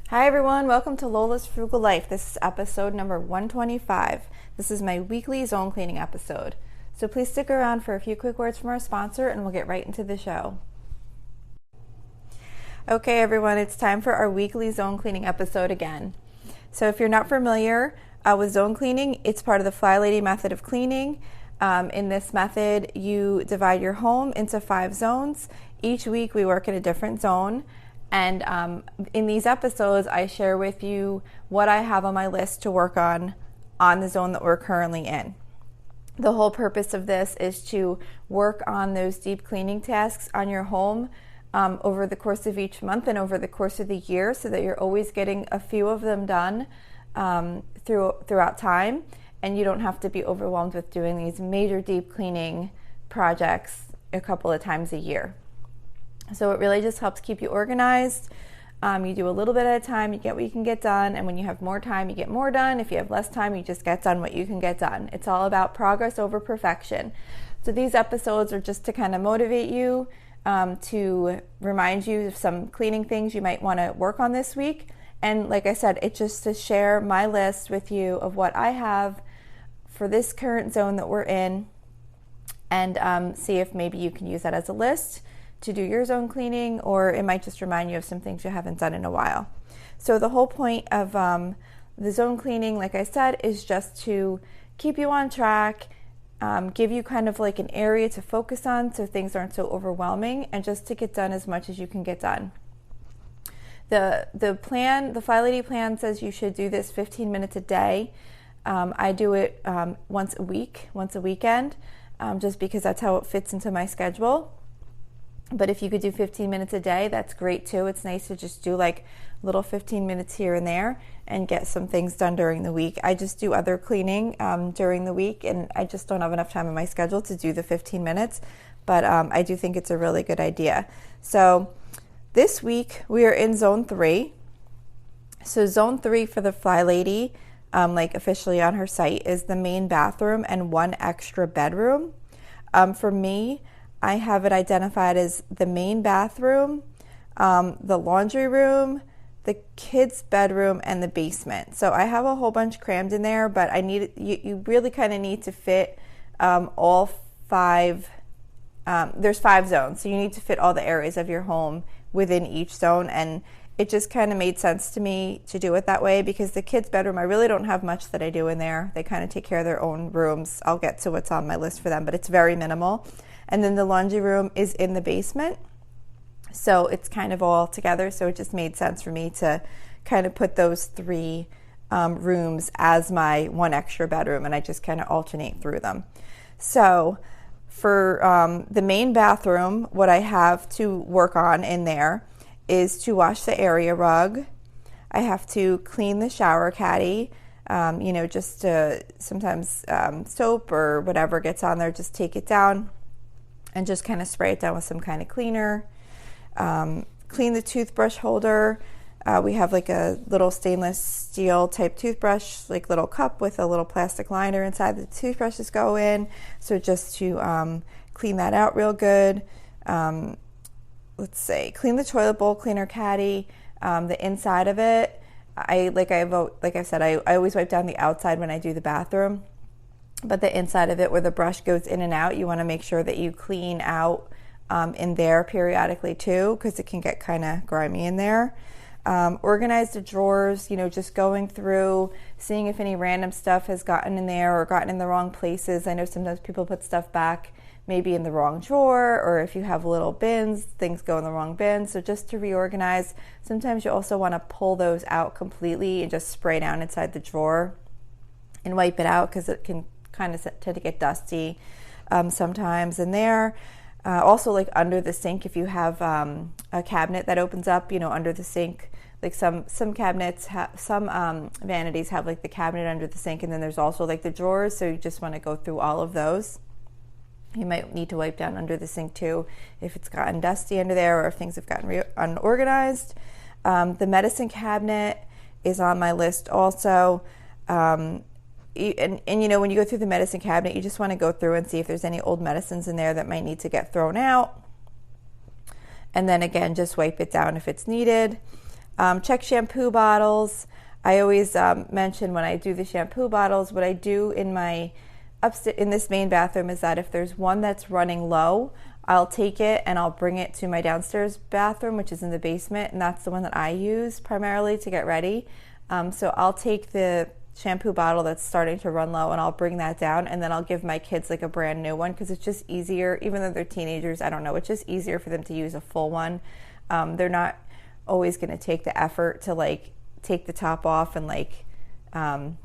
Hi everyone, welcome to Lola's Frugal Life. This is episode number 125. This is my weekly zone cleaning episode. So please stick around for a few quick words from our sponsor and we'll get right into the show. Okay everyone, it's time for our weekly zone cleaning episode again. So if you're not familiar with zone cleaning, it's part of the Fly Lady method of cleaning. In this method, you divide your home into 5 zones. Each week we work in a different zone. And in these episodes, I share with you what I have on my list to work on the zone that we're currently in. The whole purpose of this is to work on those deep cleaning tasks on your home over the course of each month and over the course of the year, so that you're always getting a few of them done throughout time, and you don't have to be overwhelmed with doing these major deep cleaning projects a couple of times a year. So it really just helps keep you organized. You do a little bit at a time, you get what you can get done, and when you have more time, you get more done. If you have less time, you just get done what you can get done. It's all about progress over perfection. So these episodes are just to kind of motivate you, to remind you of some cleaning things you might want to work on this week. And like I said, it's just to share my list with you of what I have for this current zone that we're in, and see if maybe you can use that as a list to do your zone cleaning, or it might just remind you of some things you haven't done in a while. So the whole point of the zone cleaning, like I said, is just to keep you on track, give you kind of like an area to focus on so things aren't so overwhelming, and just to get done as much as you can get done. The plan, the Fly Lady plan, says you should do this 15 minutes a day. I do it once a weekend, just because that's how it fits into my schedule. But if you could do 15 minutes a day, that's great too. It's nice to just do like little 15 minutes here and there and get some things done during the week. I just do other cleaning during the week, and I just don't have enough time in my schedule to do the 15 minutes. But I do think it's a really good idea. So this week we are in zone 3. So zone 3 for the Fly Lady, like officially on her site, is the main bathroom and 1 extra bedroom. For me, I have it identified as the main bathroom, the laundry room, the kids' bedroom, and the basement. So I have a whole bunch crammed in there, but you really kind of need to fit all 5. There's 5 zones, so you need to fit all the areas of your home within each zone, and it just kind of made sense to me to do it that way, because the kids' bedroom, I really don't have much that I do in there. They kind of take care of their own rooms. I'll get to what's on my list for them, but it's very minimal. And then the laundry room is in the basement, so it's kind of all together. So it just made sense for me to kind of put those 3 rooms as my 1 extra bedroom, and I just kind of alternate through them. So for the main bathroom, what I have to work on in there is to wash the area rug. I have to clean the shower caddy. Just sometimes soap or whatever gets on there, just take it down and just kind of spray it down with some kind of cleaner. Clean the toothbrush holder. We have like a little stainless steel type toothbrush, like little cup with a little plastic liner inside the toothbrushes go in. So just to clean that out real good. Clean the toilet bowl cleaner caddy, the inside of it. I always wipe down the outside when I do the bathroom. But the inside of it, where the brush goes in and out, you want to make sure that you clean out in there periodically too, because it can get kind of grimy in there. Organize the drawers, just going through, seeing if any random stuff has gotten in there or gotten in the wrong places. I know sometimes people put stuff back maybe in the wrong drawer, or if you have little bins, things go in the wrong bin. So just to reorganize, sometimes you also want to pull those out completely and just spray down inside the drawer and wipe it out, because it can kind of tend to get dusty sometimes in there. Also, like under the sink, if you have a cabinet that opens up, under the sink, like some cabinets some vanities have like the cabinet under the sink, and then there's also like the drawers. So you just want to go through all of those. You might need to wipe down under the sink too if it's gotten dusty under there, or if things have gotten unorganized. The medicine cabinet is on my list also. And when you go through the medicine cabinet, you just want to go through and see if there's any old medicines in there that might need to get thrown out. And then again, just wipe it down if it's needed. Check shampoo bottles. I always mention when I do the shampoo bottles, what I do in my in this main bathroom is that if there's one that's running low, I'll take it and I'll bring it to my downstairs bathroom, which is in the basement, and that's the one that I use primarily to get ready. So I'll take the shampoo bottle that's starting to run low and I'll bring that down, and then I'll give my kids like a brand new one because it's just easier, even though they're teenagers, I don't know, it's just easier for them to use a full one. They're not always going to take the effort to like take the top off and like bang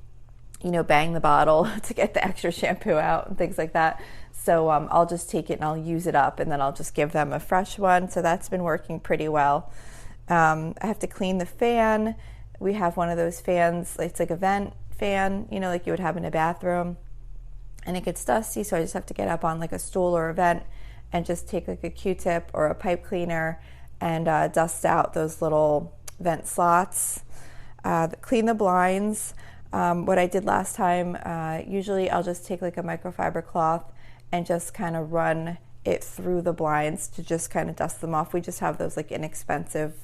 the bottle to get the extra shampoo out and things like that. So I'll just take it and I'll use it up, and then I'll just give them a fresh one. So that's been working pretty well. I have to clean the fan. We have one of those fans, it's like a vent fan, like you would have in a bathroom, and it gets dusty, so I just have to get up on like a stool or a vent and just take like a Q-tip or a pipe cleaner and dust out those little vent slots. Clean the blinds. What I did last time, usually I'll just take like a microfiber cloth and just kind of run it through the blinds to just kind of dust them off. We just have those like inexpensive,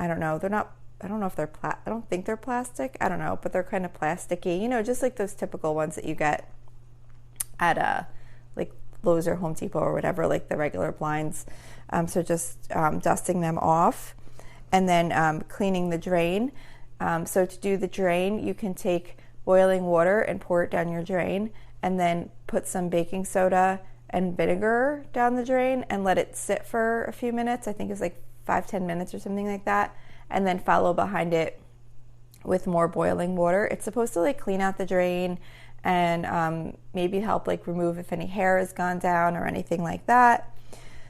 I don't know, I don't know if they're I don't think they're plastic, I don't know, but they're kind of plasticky, just like those typical ones that you get at like Lowe's or Home Depot or whatever, like the regular blinds. So just dusting them off, and then cleaning the drain. So to do the drain, you can take boiling water and pour it down your drain, and then put some baking soda and vinegar down the drain and let it sit for a few minutes. I think it's like 5-10 minutes or something like that, and then follow behind it with more boiling water. It's supposed to like clean out the drain and maybe help like remove if any hair has gone down or anything like that.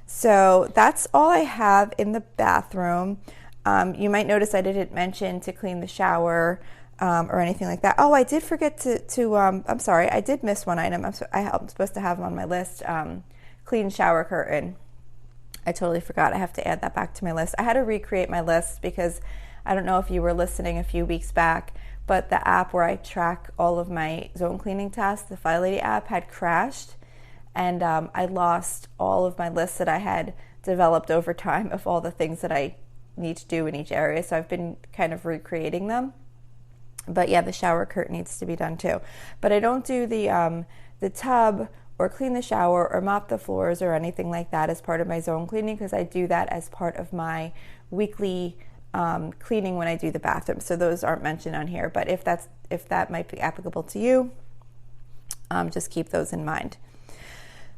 So that's all I have in the bathroom. You might notice I didn't mention to clean the shower or anything like that. Oh, I did forget to I'm sorry, I did miss one item. I'm supposed to have them on my list. Clean shower curtain. I totally forgot. I have to add that back to my list. I had to recreate my list because I don't know if you were listening a few weeks back, but the app where I track all of my zone cleaning tasks, the File Lady app, had crashed, and I lost all of my lists that I had developed over time of all the things that I need to do in each area. So I've been kind of recreating them. But yeah, the shower curtain needs to be done too. But I don't do the tub or clean the shower or mop the floors or anything like that as part of my zone cleaning, because I do that as part of my weekly cleaning when I do the bathroom. So those aren't mentioned on here, but if that might be applicable to you, just keep those in mind.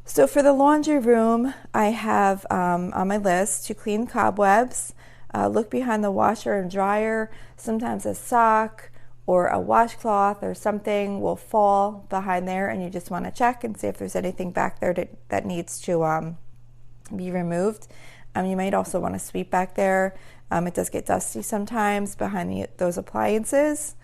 So for the laundry room, I have on my list to clean cobwebs, look behind the washer and dryer. Sometimes a sock or a washcloth or something will fall behind there, and you just want to check and see if there's anything back there that needs to be removed. You might also want to sweep back there. It does get dusty sometimes behind those appliances.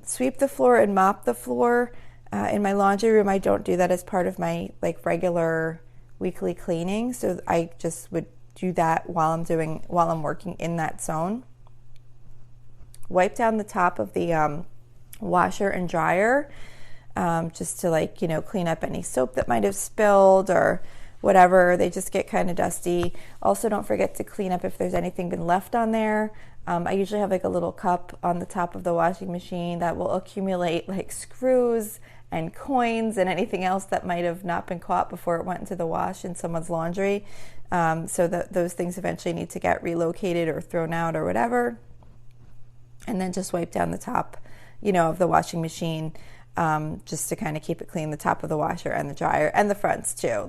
Sweep the floor and mop the floor. In my laundry room, I don't do that as part of my regular weekly cleaning, so I just would do that while I'm working in that zone. Wipe down the top of the washer and dryer, just to clean up any soap that might have spilled or whatever. They just get kind of dusty. Also, don't forget to clean up if there's anything been left on there. I usually have a little cup on the top of the washing machine that will accumulate screws and coins and anything else that might have not been caught before it went into the wash in someone's laundry. So those things eventually need to get relocated or thrown out or whatever. And then just wipe down the top, of the washing machine, just to kind of keep it clean, the top of the washer and the dryer and the fronts too.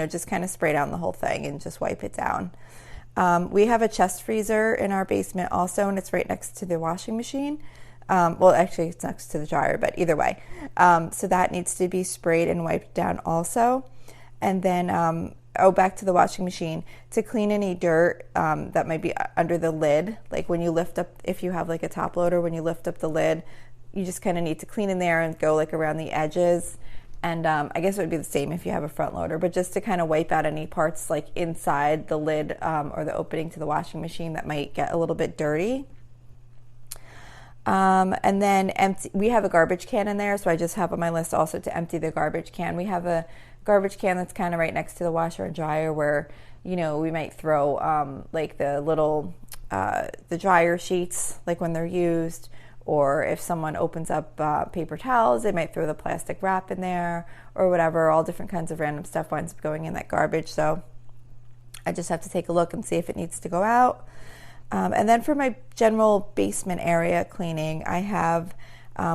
Just kind of spray down the whole thing and just wipe it down. We have a chest freezer in our basement also, and it's right next to the washing machine. Well, actually, it's next to the dryer, but either way. So that needs to be sprayed and wiped down also. And then, back to the washing machine, to clean any dirt that might be under the lid. When you lift up, if you have a top loader, when you lift up the lid, you just kind of need to clean in there and go around the edges. And I guess it would be the same if you have a front loader, but just to kind of wipe out any parts inside the lid or the opening to the washing machine that might get a little bit dirty. And then we have a garbage can in there, so I just have on my list also to empty the garbage can. We have a garbage can that's kind of right next to the washer and dryer, where, you know, we might throw like the little the dryer sheets, like when they're used, or if someone opens up paper towels, they might throw the plastic wrap in there or whatever. All different kinds of random stuff winds up going in that garbage. So I just have to take a look and see if it needs to go out. And then for my general basement area cleaning, I have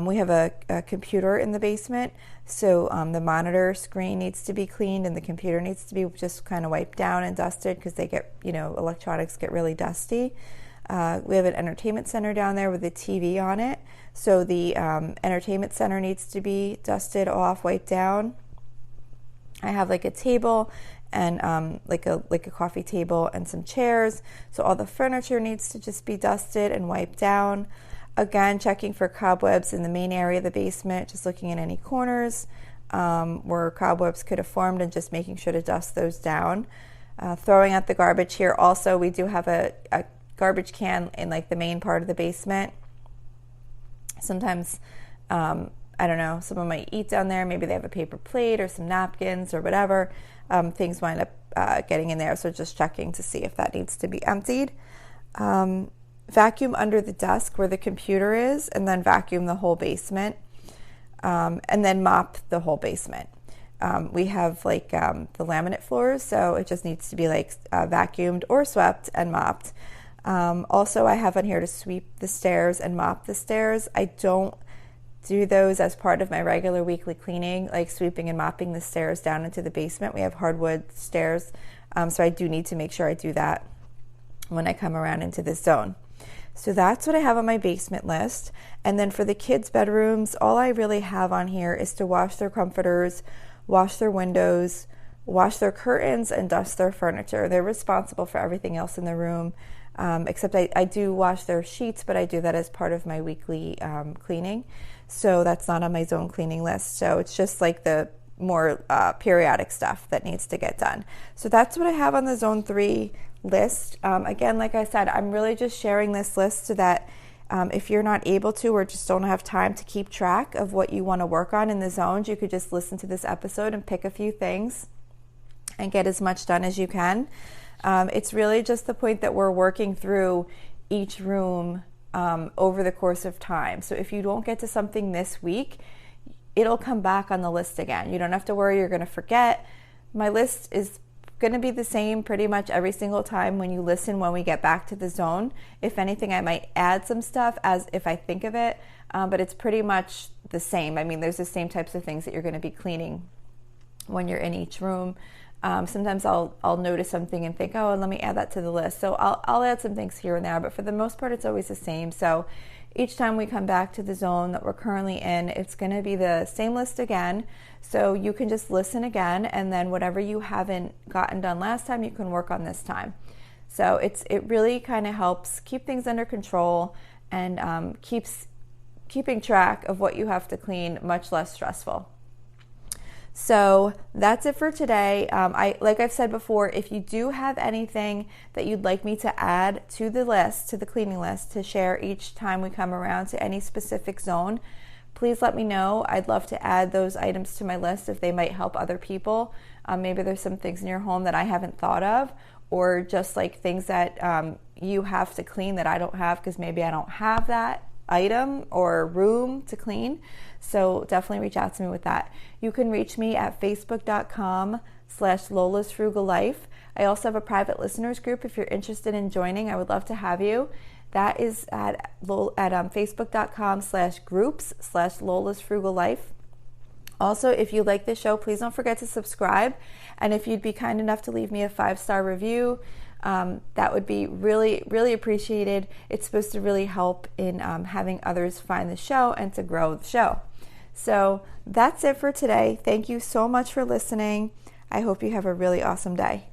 we have a computer in the basement, so the monitor screen needs to be cleaned and the computer needs to be just kind of wiped down and dusted, because they get, you know, electronics get really dusty. We have an entertainment center down there with a TV on it, so the entertainment center needs to be dusted off, wiped down. I have like a table and like a coffee table and some chairs, so all the furniture needs to just be dusted and wiped down. Again, checking for cobwebs in the main area of the basement, just looking in any corners where cobwebs could have formed and just making sure to dust those down. Throwing out the garbage here. Also, we do have a garbage can in like the main part of the basement. Sometimes, I don't know, someone might eat down there. Maybe they have a paper plate or some napkins or whatever. Things wind up getting in there, so just checking to see if that needs to be emptied. Vacuum under the desk where the computer is, and then vacuum the whole basement, and then mop the whole basement. We have like the laminate floors, so it just needs to be like vacuumed or swept and mopped. Also, I have on here to sweep the stairs and mop the stairs. I don't do those as part of my regular weekly cleaning, like sweeping and mopping the stairs down into the basement. We have hardwood stairs, so I do need to make sure I do that when I come around into this zone. So that's what I have on my basement list. And then for the kids' bedrooms, all I really have on here is to wash their comforters, wash their windows, wash their curtains, and dust their furniture. They're responsible for everything else in the room, except I do wash their sheets, but I do that as part of my weekly cleaning. So that's not on my zone cleaning list. So it's just like the more periodic stuff that needs to get done. So that's what I have on the Zone 3 list. Again, like I said, I'm really just sharing this list so that if you're not able to or just don't have time to keep track of what you want to work on in the zones, you could just listen to this episode and pick a few things and get as much done as you can. It's really just the point that we're working through each room over the course of time. So if you don't get to something this week, it'll come back on the list again. You don't have to worry you're going to forget. My list is going to be the same pretty much every single time when you listen when we get back to the zone. If anything, I might add some stuff as if I think of it, but it's pretty much the same. I mean, there's the same types of things that you're going to be cleaning when you're in each room. Sometimes I'll notice something and think, oh, let me add that to the list. So I'll add some things here and there, but for the most part, it's always the same. So each time we come back to the zone that we're currently in, it's going to be the same list again. So you can just listen again, and then whatever you haven't gotten done last time, you can work on this time. So it really kind of helps keep things under control and keeping track of what you have to clean much less stressful. So that's it for today. Like I've said before, if you do have anything that you'd like me to add to the list, to the cleaning list, to share each time we come around to any specific zone, please let me know. I'd love to add those items to my list if they might help other people. Maybe there's some things in your home that I haven't thought of, or just like things that you have to clean that I don't have because maybe I don't have that item or room to clean. So definitely reach out to me with that. You can reach me at facebook.com/Lola's Frugal Life. I also have a private listeners group if you're interested in joining. I would love to have you. That is at facebook.com/groups/Lola's Frugal Life. Also, if you like this show, please don't forget to subscribe. And if you'd be kind enough to leave me a 5-star review, that would be really, really appreciated. It's supposed to really help in having others find the show and to grow the show. So that's it for today. Thank you so much for listening. I hope you have a really awesome day.